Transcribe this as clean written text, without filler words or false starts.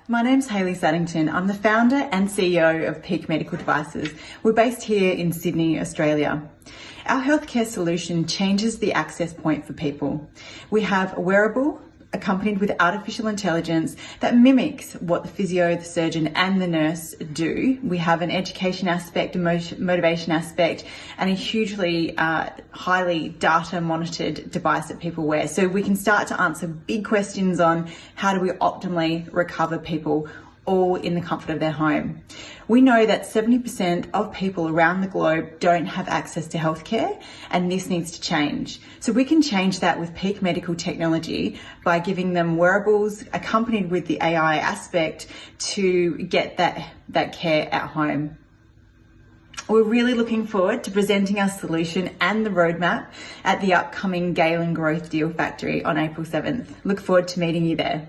my name's Hayley Saddington. I'm the founder and CEO of Peak Medical Devices. We're based here in Sydney, Australia. Our healthcare solution changes the access point for people. We have a wearable accompanied with artificial intelligence that mimics what the physio, the surgeon and the nurse do. We have an education aspect, a motivation aspect, and a hugely highly data monitored device that people wear. So we can start to answer big questions on how do we optimally recover people, all in the comfort of their home. We know that 70% of people around the globe don't have access to healthcare, and this needs to change. So we can change that with Peak Medical technology by giving them wearables accompanied with the AI aspect to get that care at home. We're really looking forward to presenting our solution and the roadmap at the upcoming Galen Growth Deal Factory on April 7th. Look forward to meeting you there.